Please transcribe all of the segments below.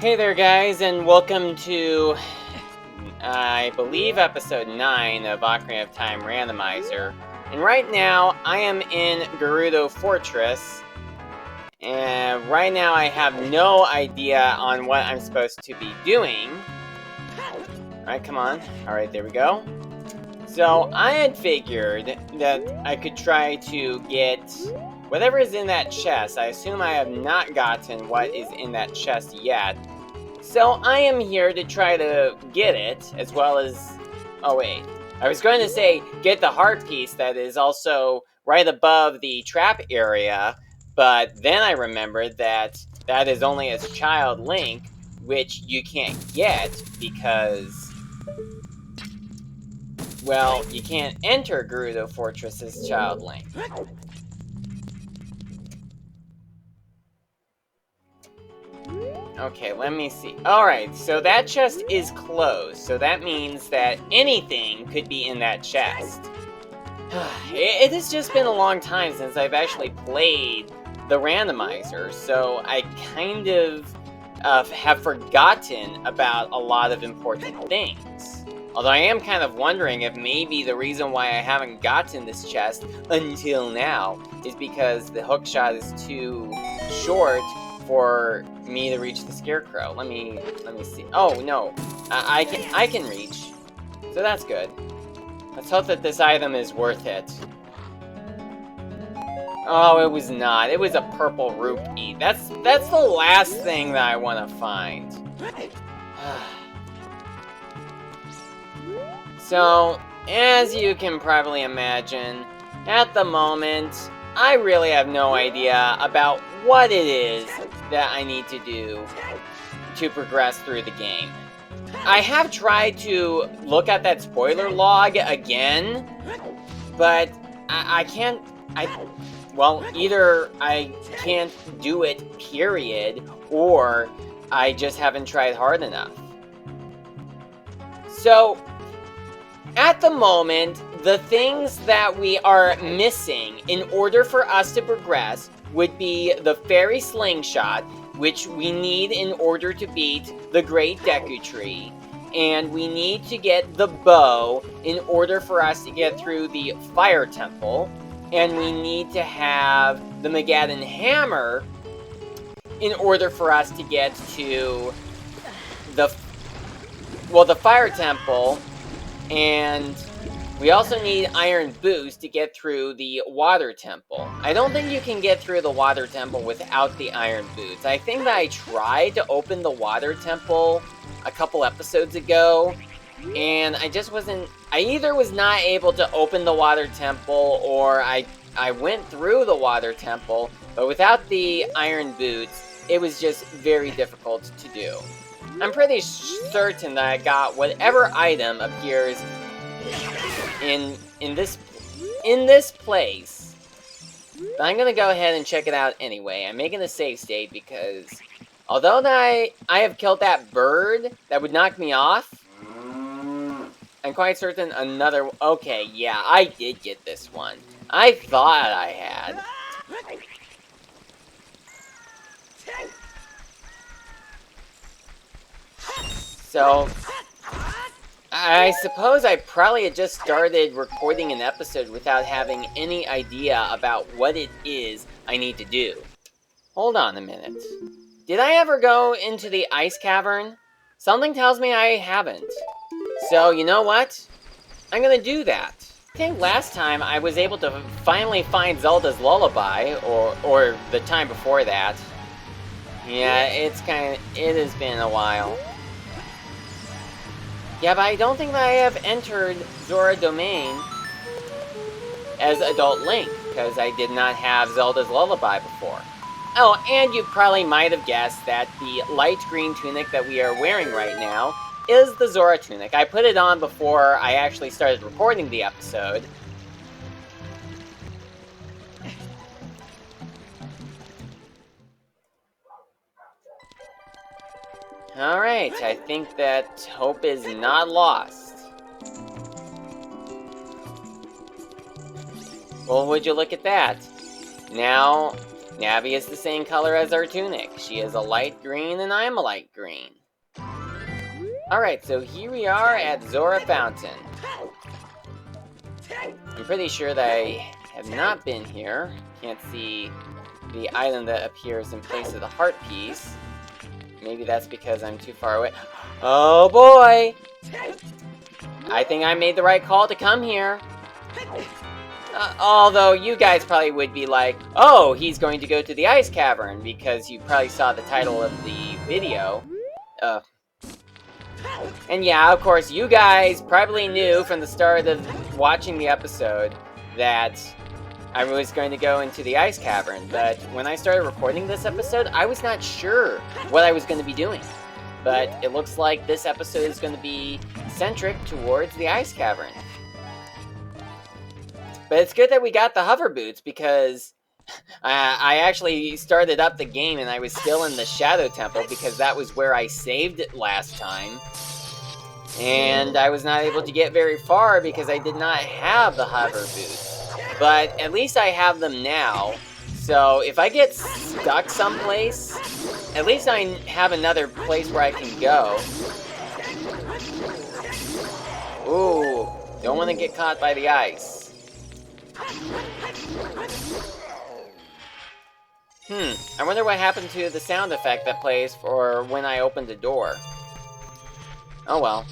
Hey there guys, and welcome to, I believe, episode 9 of Ocarina of Time Randomizer. And right now, I am in Gerudo Fortress, and right now I have no idea on what I'm supposed to be doing. Alright, come on. Alright, there we go. So, I had figured that I could try to get whatever is in that chest. I assume I have not gotten what is in that chest yet. So I am here to try to get it, as well as... Oh wait, I was going to say get the heart piece that is also right above the trap area, but then I remembered that that is only as Child Link, which you can't get because... well, you can't enter Gerudo Fortress as Child Link. Okay, let me see. Alright, so that chest is closed, so that means that anything could be in that chest. It has just been a long time since I've actually played the randomizer, so I kind of have forgotten about a lot of important things. Although I am kind of wondering if maybe the reason why I haven't gotten this chest until now is because the hookshot is too short for me to reach the scarecrow. Let me see. Oh no, I can reach, so that's good. Let's hope that this item is worth it. Oh, it was not. It was a purple rupee. That's the last thing that I want to find. So, as you can probably imagine, at the moment, I really have no idea about what it is that I need to do to progress through the game. I have tried to look at that spoiler log again, but I can't, well, either I can't do it, period, or I just haven't tried hard enough. So, at the moment, the things that we are missing in order for us to progress would be the fairy slingshot, which we need in order to beat the Great Deku Tree, and we need to get the bow in order for us to get through the Fire Temple, and we need to have the Magadon Hammer in order for us to get to the Fire Temple, and we also need Iron Boots to get through the Water Temple. I don't think you can get through the Water Temple without the Iron Boots. I think that I tried to open the Water Temple a couple episodes ago, and I just wasn't... I either was not able to open the Water Temple, or I went through the Water Temple, but without the Iron Boots, it was just very difficult to do. I'm pretty certain that I got whatever item appears in this place. But I'm gonna go ahead and check it out anyway. I'm making a save state because although I have killed that bird that would knock me off, I'm quite certain another... Okay, yeah, I did get this one. I thought I had. So, I suppose I probably had just started recording an episode without having any idea about what it is I need to do. Hold on a minute. Did I ever go into the ice cavern? Something tells me I haven't. So, you know what? I'm gonna do that. I think last time I was able to finally find Zelda's Lullaby, or the time before that. Yeah, it has been a while. Yeah, but I don't think that I have entered Zora Domain as Adult Link, because I did not have Zelda's Lullaby before. Oh, and you probably might have guessed that the light green tunic that we are wearing right now is the Zora tunic. I put it on before I actually started recording the episode. Alright, I think that hope is not lost. Well, would you look at that? Now Navi is the same color as our tunic. She is a light green and I'm a light green. Alright, so here we are at Zora Fountain. I'm pretty sure that I have not been here. Can't see the item that appears in place of the heart piece. Maybe that's because I'm too far away. Oh boy! I think I made the right call to come here. Although you guys probably would be like, oh, he's going to go to the ice cavern, because you probably saw the title of the video. And yeah, of course, you guys probably knew from the start of watching the episode that I was going to go into the ice cavern, but when I started recording this episode, I was not sure what I was going to be doing. But it looks like this episode is going to be centric towards the ice cavern. But it's good that we got the hover boots, because I actually started up the game and I was still in the Shadow Temple, because that was where I saved it last time. And I was not able to get very far because I did not have the hover boots. But at least I have them now. So if I get stuck someplace, at least I have another place where I can go. Ooh, don't want to get caught by the ice. I wonder what happened to the sound effect that plays for when I open the door. Oh well.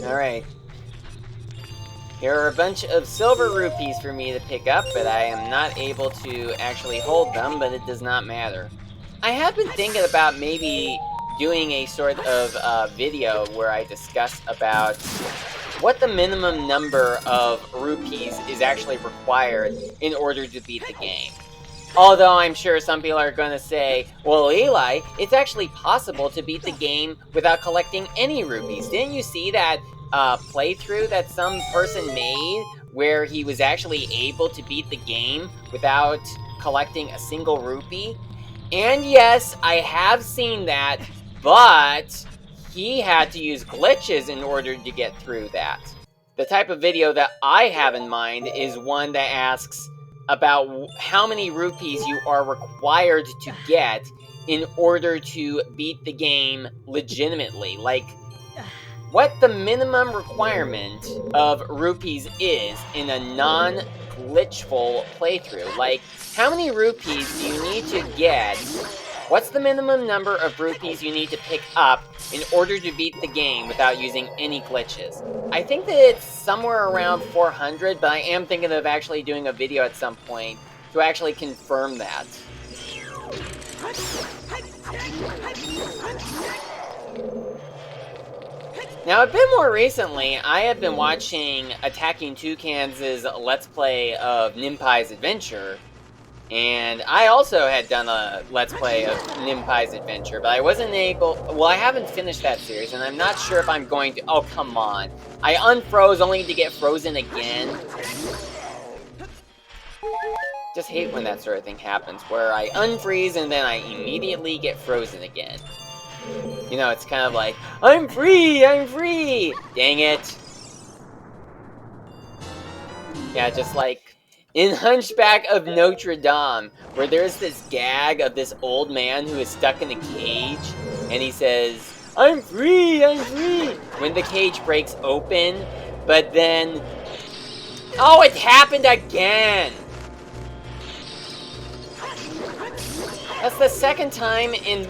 Alright. Here are a bunch of silver rupees for me to pick up, but I am not able to actually hold them, but it does not matter. I have been thinking about maybe doing a sort of video where I discuss about what the minimum number of rupees is actually required in order to beat the game. Although I'm sure some people are going to say, well, Eli, it's actually possible to beat the game without collecting any rupees. Didn't you see that playthrough that some person made where he was actually able to beat the game without collecting a single rupee? And yes, I have seen that, but he had to use glitches in order to get through that. The type of video that I have in mind is one that asks about how many rupees you are required to get in order to beat the game legitimately. Like, what the minimum requirement of rupees is in a non-glitchful playthrough. Like, how many rupees do you need to get? What's the minimum number of rupees you need to pick up in order to beat the game without using any glitches? I think that it's somewhere around 400, but I am thinking of actually doing a video at some point to actually confirm that. Now, a bit more recently, I have been watching Attacking Toucans' Let's Play of Ninpai's Adventure, and I also had done a Let's Play of Ninpai's Adventure, but I wasn't able... Well, I haven't finished that series, and I'm not sure if I'm going to... Oh, come on. I unfroze only to get frozen again. Just hate when that sort of thing happens, where I unfreeze and then I immediately get frozen again. You know, it's kind of like, I'm free! I'm free! Dang it. Yeah, just like in Hunchback of Notre Dame, where there's this gag of this old man who is stuck in a cage, and he says, I'm free! I'm free! When the cage breaks open, but then... Oh, it happened again! That's the second time in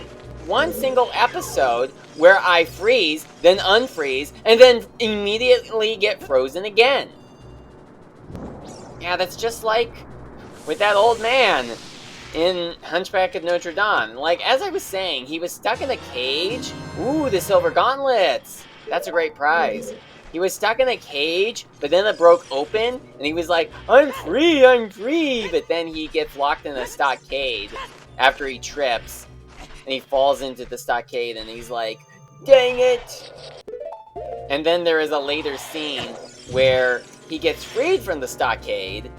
one single episode where I freeze, then unfreeze, and then immediately get frozen again. Yeah, that's just like with that old man in Hunchback of Notre Dame. Like, as I was saying, he was stuck in a cage. Ooh, the silver gauntlets! That's a great prize. He was stuck in a cage, but then it broke open, and he was like, I'm free, I'm free! But then he gets locked in a stockade after he trips, and he falls into the stockade, and he's like, dang it! And then there is a later scene where he gets freed from the stockade,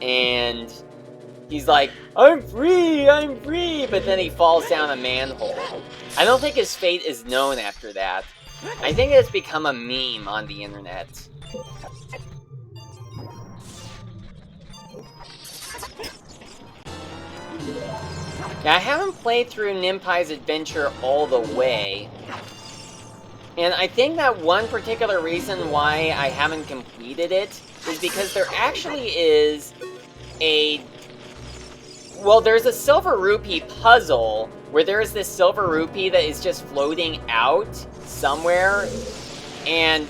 and he's like, I'm free, but then he falls down a manhole. I don't think his fate is known after that. I think it's become a meme on the internet. Now, I haven't played through Ninpai's Adventure all the way, and I think that one particular reason why I haven't completed it is because there actually is there's a silver rupee puzzle where there's this silver rupee that is just floating out somewhere, and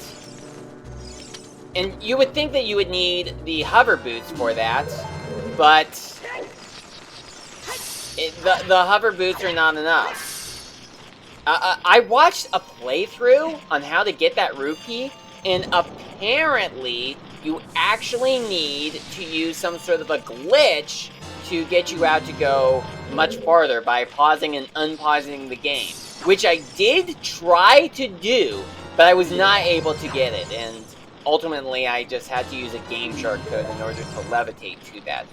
you would think that you would need the hover boots for that, but the hover boots are not enough. I watched a playthrough on how to get that rupee, and apparently you actually need to use some sort of a glitch to get you out to go much farther by pausing and unpausing the game, which I did try to do, but I was not able to get it, and ultimately I just had to use a game shark code in order to levitate to that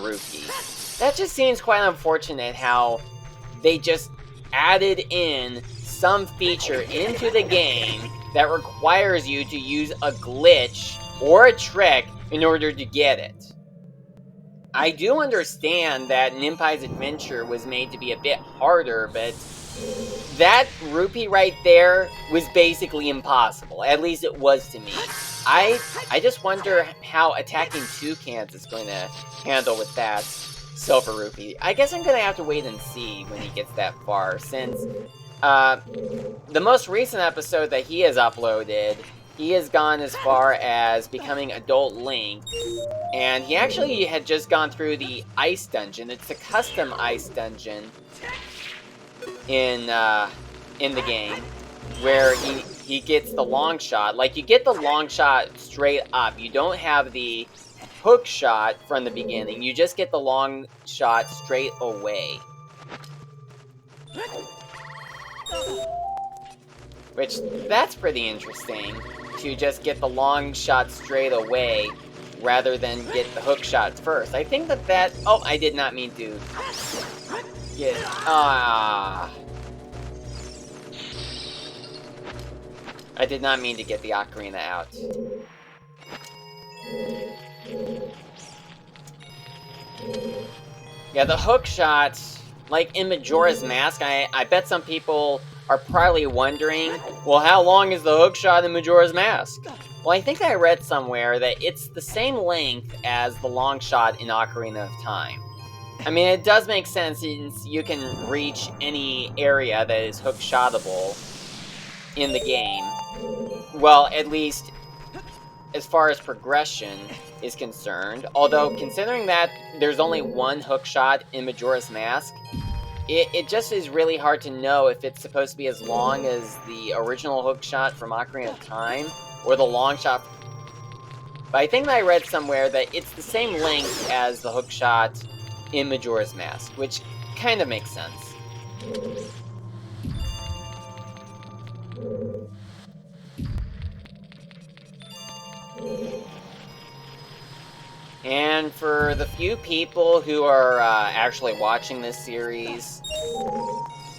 rupee. That just seems quite unfortunate how they just added in some feature into the game that requires you to use a glitch or a trick in order to get it. I do understand that Ninpai's Adventure was made to be a bit harder, but that rupee right there was basically impossible. At least it was to me. I just wonder how attacking toucans is going to handle with that silver rupee. I guess I'm going to have to wait and see when he gets that far, since the most recent episode that he has uploaded, he has gone as far as becoming Adult Link, and he actually had just gone through the ice dungeon. It's a custom ice dungeon in the game, where he gets the long shot. Like, you get the long shot straight up. You don't have the hook shot from the beginning. You just get the long shot straight away. Which, that's pretty interesting, to just get the long shot straight away rather than get the hook shots first. I think that oh, I did not mean to get, I did not mean to get the ocarina out. Yeah, the hook shot, like in Majora's Mask, I bet some people are probably wondering, well, how long is the hook shot in Majora's Mask? Well, I think I read somewhere that it's the same length as the long shot in Ocarina of Time. I mean, it does make sense since you can reach any area that is hook shotable in the game. Well, at least as far as progression is concerned. Although, considering that there's only one hook shot in Majora's Mask, it just is really hard to know if it's supposed to be as long as the original hook shot from Ocarina of Time, or the long shot. But I think that I read somewhere that it's the same length as the hook shot in Majora's Mask, which kind of makes sense. And for the few people who are actually watching this series,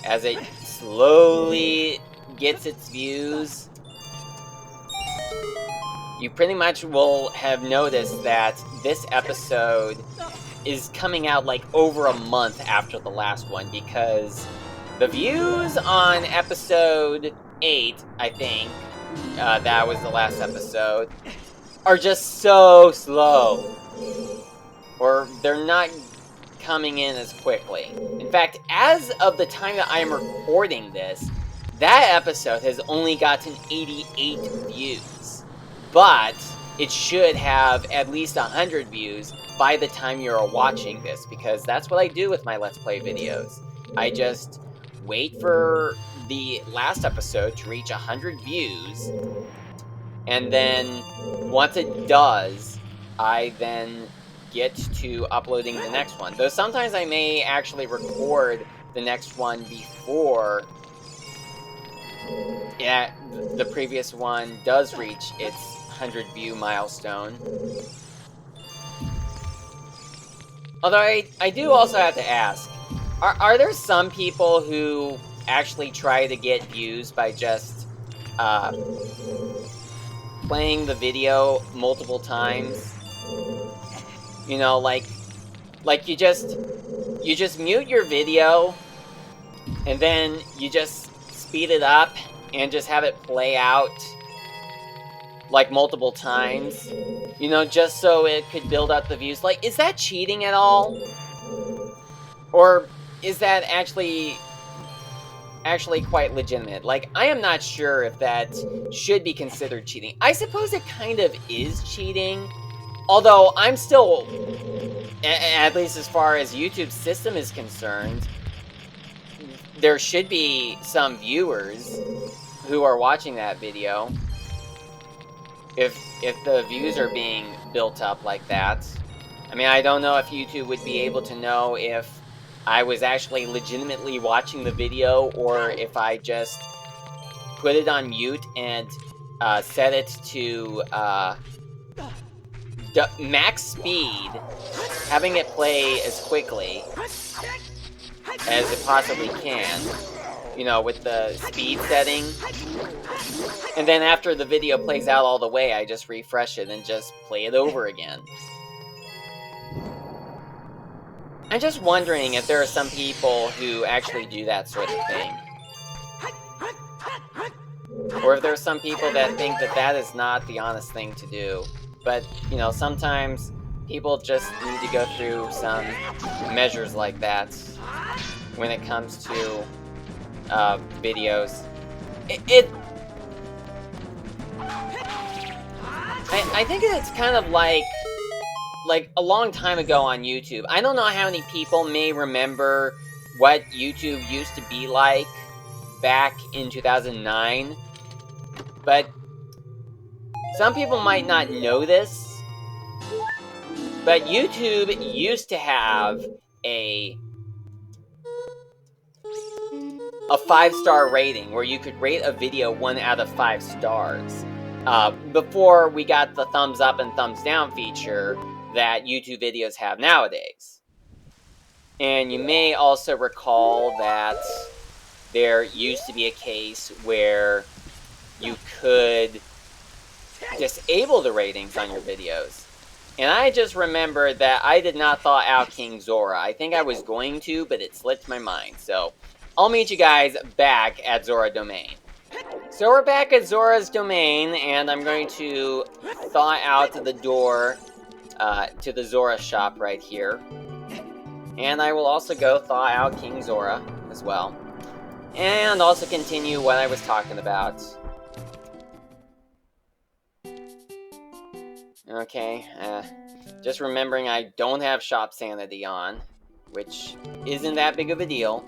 as it slowly gets its views, you pretty much will have noticed that this episode is coming out like over a month after the last one, because the views on episode 8, I think, that was the last episode, are just so slow. Or they're not coming in as quickly. In fact, as of the time that I am recording this, that episode has only gotten 88 views. But it should have at least 100 views by the time you're watching this, because that's what I do with my Let's Play videos. I just wait for the last episode to reach 100 views, and then once it does, I then get to uploading the next one. Though sometimes I may actually record the next one before the previous one does reach its 100 view milestone. Although I do also have to ask, are there some people who actually try to get views by just playing the video multiple times? You know, like you you just mute your video, and then you just speed it up and just have it play out like multiple times, you know, just so it could build up the views. Like, is that cheating at all? Or is that actually quite legitimate? Like, I am not sure if that should be considered cheating. I suppose it kind of is cheating, although I'm still, at least as far as YouTube's system is concerned, there should be some viewers who are watching that video. If the views are being built up like that. I mean, I don't know if YouTube would be able to know if I was actually legitimately watching the video, or if I just put it on mute and set it to max speed, having it play as quickly as it possibly can, you know, with the speed setting. And then after the video plays out all the way, I just refresh it and just play it over again. I'm just wondering if there are some people who actually do that sort of thing. Or if there are some people that think that that is not the honest thing to do. But, you know, sometimes people just need to go through some measures like that when it comes to videos. I think it's kind of like a long time ago on YouTube. I don't know how many people may remember what YouTube used to be like back in 2009, but some people might not know this, but YouTube used to have a 5-star rating where you could rate a video 1 out of 5 stars. Before we got the thumbs up and thumbs down feature that YouTube videos have nowadays. And you may also recall that there used to be a case where you could disable the ratings on your videos. And I just remembered that I did not thaw out King Zora. I think I was going to, but it slipped my mind. So I'll meet you guys back at Zora Domain. So we're back at Zora's Domain, and I'm going to thaw out the door to the Zora shop right here. And I will also go thaw out King Zora as well. And also continue what I was talking about. Okay, just remembering I don't have Shop Sanity on, which isn't that big of a deal.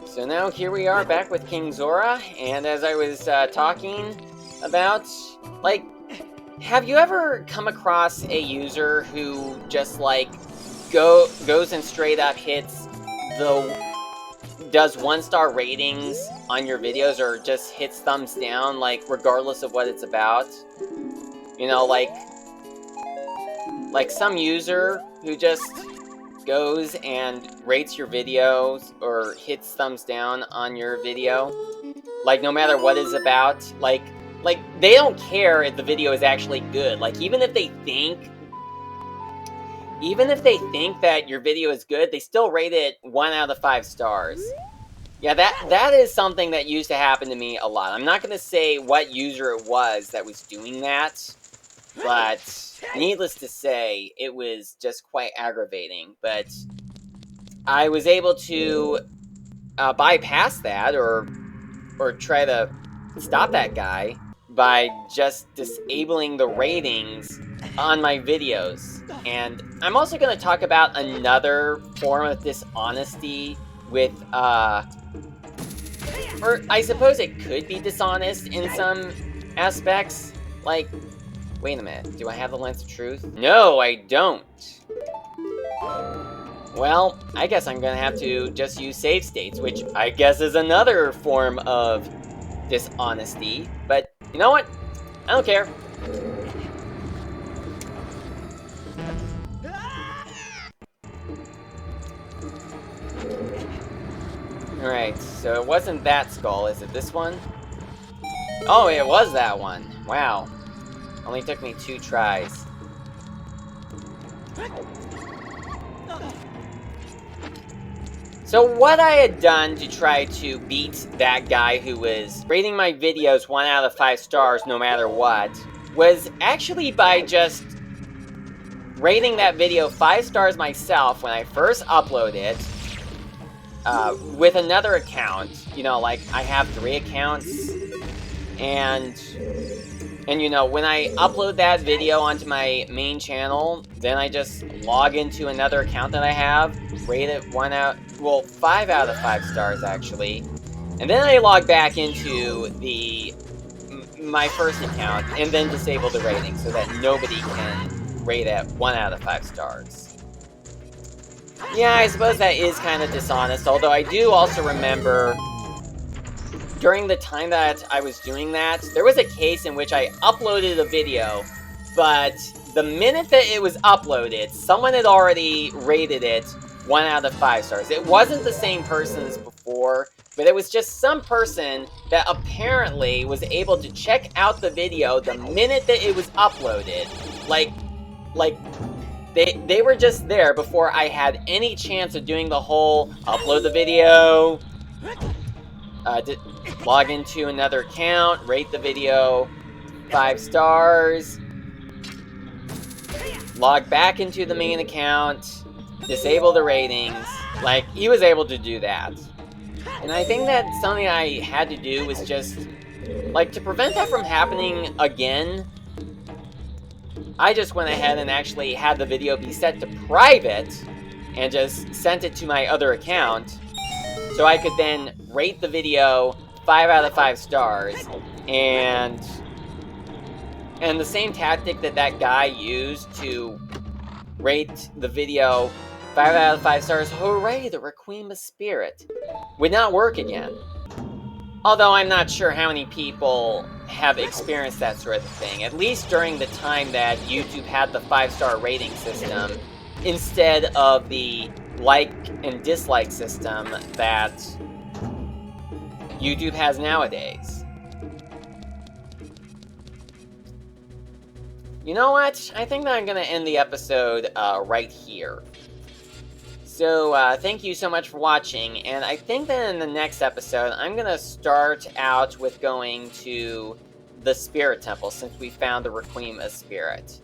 So now here we are back with King Zora, and as I was talking about, like, have you ever come across a user who just, like, goes and straight up does 1-star ratings on your videos, or just hits thumbs down, like, regardless of what it's about? You know, like some user who just goes and rates your videos or hits thumbs down on your video, like, no matter what it's about. Like they don't care if the video is actually good. Like, even if they think that your video is good, they still rate it 1 out of 5 stars. Yeah, that is something that used to happen to me a lot. I'm not going to say what user it was that was doing that, but needless to say, it was just quite aggravating. But I was able to bypass that, or try to stop that guy by just disabling the ratings on my videos. And I'm also going to talk about another form of dishonesty with, or I suppose it could be dishonest in some aspects. Like, wait a minute, do I have the Lens of Truth? No, I don't. Well, I guess I'm gonna have to just use save states, which I guess is another form of dishonesty. But you know what? I don't care. Alright, so it wasn't that skull, is it this one? Oh, it was that one. Wow. Only took me 2 tries. So what I had done to try to beat that guy who was rating my videos 1 out of 5 stars no matter what, was actually by just rating that video 5 stars myself when I first upload it, with another account. You know, like, I have 3 accounts, and you know, when I upload that video onto my main channel, then I just log into another account that I have, rate it 5 out of 5 stars actually, and then I log back into my first account, and then disable the rating so that nobody can rate at 1 out of 5 stars. Yeah, I suppose that is kind of dishonest, although I do also remember during the time that I was doing that, there was a case in which I uploaded a video, but the minute that it was uploaded, someone had already rated it 1 out of 5 stars. It wasn't the same person as before, but it was just some person that apparently was able to check out the video the minute that it was uploaded. Like they were just there before I had any chance of doing the whole upload the video, log into another account, rate the video 5 stars, log back into the main account, disable the ratings. Like, he was able to do that. And I think that something I had to do was just, like, to prevent that from happening again, I just went ahead and actually had the video be set to private and just sent it to my other account so I could then rate the video 5 out of 5 stars, and the same tactic that that guy used to rate the video 5 out of 5 stars, hooray, the Requiem of Spirit, would not work again. Although I'm not sure how many people have experienced that sort of thing, at least during the time that YouTube had the 5-star rating system, instead of the like and dislike system that YouTube has nowadays. You know what? I think that I'm going to end the episode right here. So, thank you so much for watching, and I think that in the next episode, I'm going to start out with going to the Spirit Temple, since we found the Requiem of Spirit.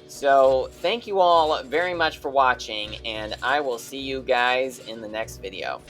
So, thank you all very much for watching, and I will see you guys in the next video.